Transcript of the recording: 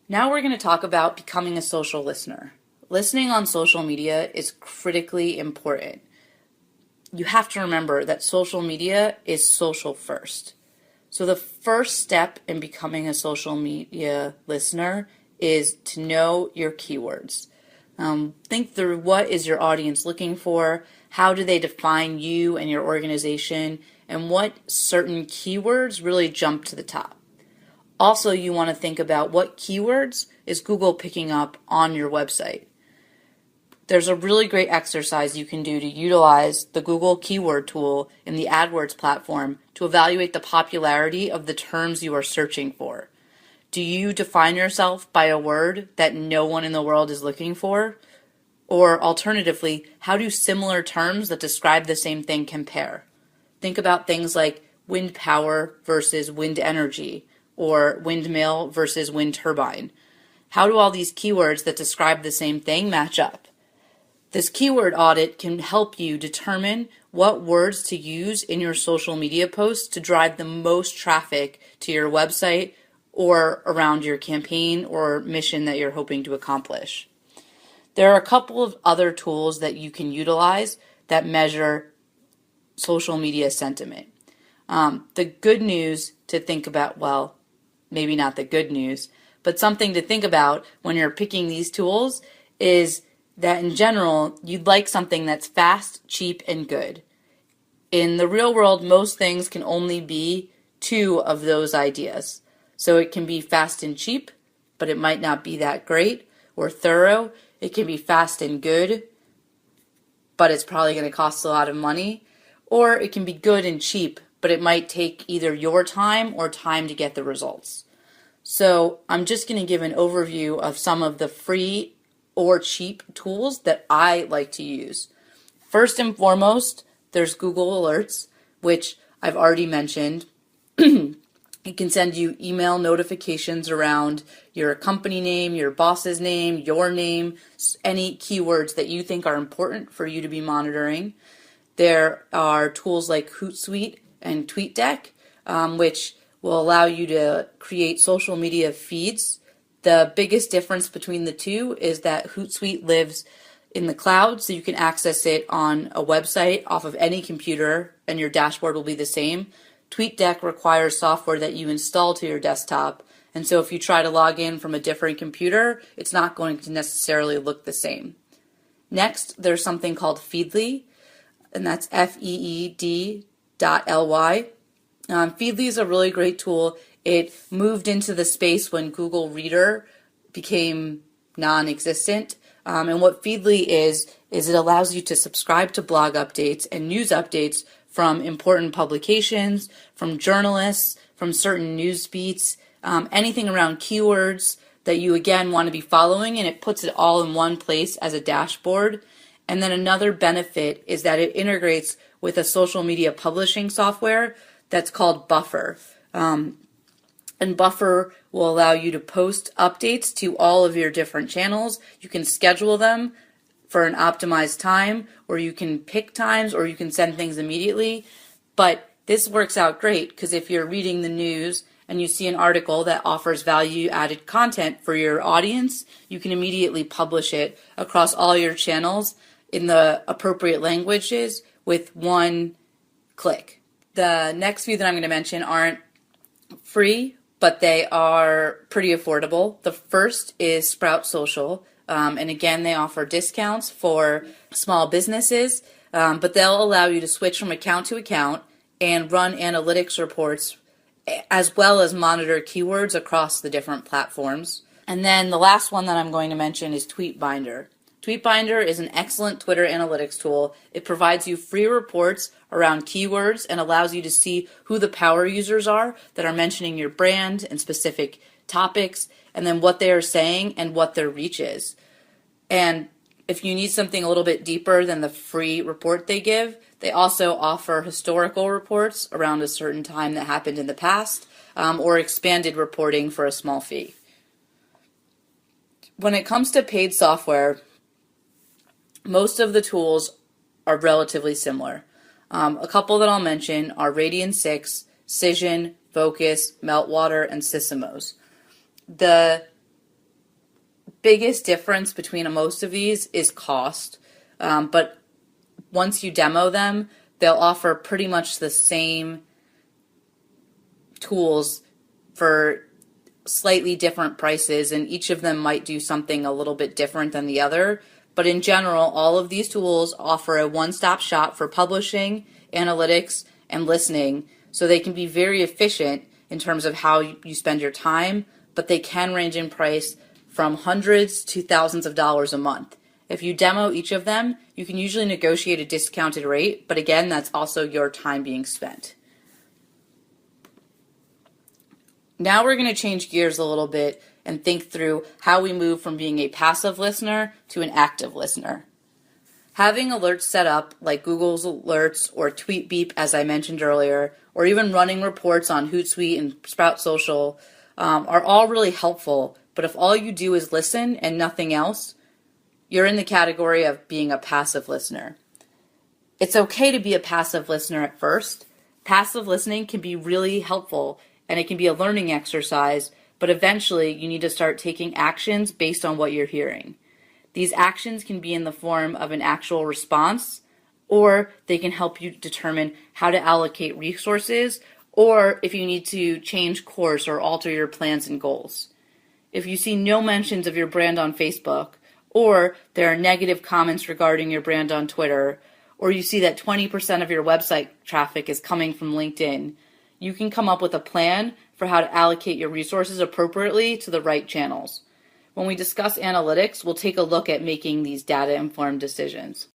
Now we're going to talk about becoming a social listener. Listening on social media is critically important. You have to remember that social media is social first. So the first step in becoming a social media listener is to know your keywords. Think through what is your audience looking for, how do they define you and your organization, and what certain keywords really jump to the top. Also, you want to think about what keywords is Google picking up on your website. There's a really great exercise you can do to utilize the Google keyword tool in the AdWords platform to evaluate the popularity of the terms you are searching for. Do you define yourself by a word that no one in the world is looking for? Or alternatively, how do similar terms that describe the same thing compare? Think about things like wind power versus wind energy, or windmill versus wind turbine. How do all these keywords that describe the same thing match up? This keyword audit can help you determine what words to use in your social media posts to drive the most traffic to your website or around your campaign or mission that you're hoping to accomplish. There are a couple of other tools that you can utilize that measure social media sentiment. The good news to think about, well, maybe not the good news, but something to think about when you're picking these tools is that in general, you'd like something that's fast, cheap, and good. In the real world, most things can only be two of those ideas. So it can be fast and cheap, but it might not be that great or thorough. It can be fast and good, but it's probably going to cost a lot of money. Or it can be good and cheap, but it might take either your time or time to get the results. So I'm just going to give an overview of some of the free or cheap tools that I like to use. First and foremost, there's Google Alerts, which I've already mentioned. It can send you email notifications around your company name, your boss's name, your name, any keywords that you think are important for you to be monitoring. There are tools like Hootsuite and TweetDeck, which will allow you to create social media feeds. The biggest difference between the two is that Hootsuite lives in the cloud, so you can access it on a website off of any computer, and your dashboard will be the same. TweetDeck requires software that you install to your desktop, and so if you try to log in from a different computer, it's not going to necessarily look the same. Next, there's something called Feedly, and that's FEED.ly. Feedly is a really great tool. It moved into the space when Google Reader became non-existent. And what Feedly is it allows you to subscribe to blog updates and news updates from important publications, from journalists, from certain news beats, anything around keywords that you again want to be following, and it puts it all in one place as a dashboard. And then another benefit is that it integrates with a social media publishing software that's called Buffer. And Buffer will allow you to post updates to all of your different channels. You can schedule them for an optimized time, or you can pick times, or you can send things immediately. But this works out great because if you're reading the news and you see an article that offers value-added content for your audience, you can immediately publish it across all your channels in the appropriate languages with one click. The next few that I'm going to mention aren't free, but they are pretty affordable. The first is Sprout Social, and again, they offer discounts for small businesses, but they'll allow you to switch from account to account and run analytics reports as well as monitor keywords across the different platforms. And then the last one that I'm going to mention is Tweetbinder. Tweetbinder is an excellent Twitter analytics tool. It provides you free reports around keywords and allows you to see who the power users are that are mentioning your brand and specific topics, and then what they are saying and what their reach is. And if you need something a little bit deeper than the free report they give, they also offer historical reports around a certain time that happened in the past, or expanded reporting for a small fee. When it comes to paid software, most of the tools are relatively similar. A couple that I'll mention are Radian6, Cision, Focus, Meltwater, and Sysomos. The biggest difference between most of these is cost, but once you demo them, they'll offer pretty much the same tools for slightly different prices, and each of them might do something a little bit different than the other. But in general, all of these tools offer a one-stop shop for publishing, analytics, and listening, so they can be very efficient in terms of how you spend your time, but they can range in price from hundreds to thousands of dollars a month. If you demo each of them, you can usually negotiate a discounted rate, but again, that's also your time being spent. Now we're going to change gears a little bit and think through how we move from being a passive listener to an active listener. Having alerts set up like Google's alerts or TweetBeep, as I mentioned earlier, or even running reports on Hootsuite and Sprout Social are all really helpful, but if all you do is listen and nothing else, you're in the category of being a passive listener. It's okay to be a passive listener at first. Passive listening can be really helpful, and it can be a learning exercise, but eventually you need to start taking actions based on what you're hearing. These actions can be in the form of an actual response, or they can help you determine how to allocate resources, or if you need to change course or alter your plans and goals. If you see no mentions of your brand on Facebook, or there are negative comments regarding your brand on Twitter, or you see that 20% of your website traffic is coming from LinkedIn, you can come up with a plan for how to allocate your resources appropriately to the right channels. When we discuss analytics, we'll take a look at making these data-informed decisions.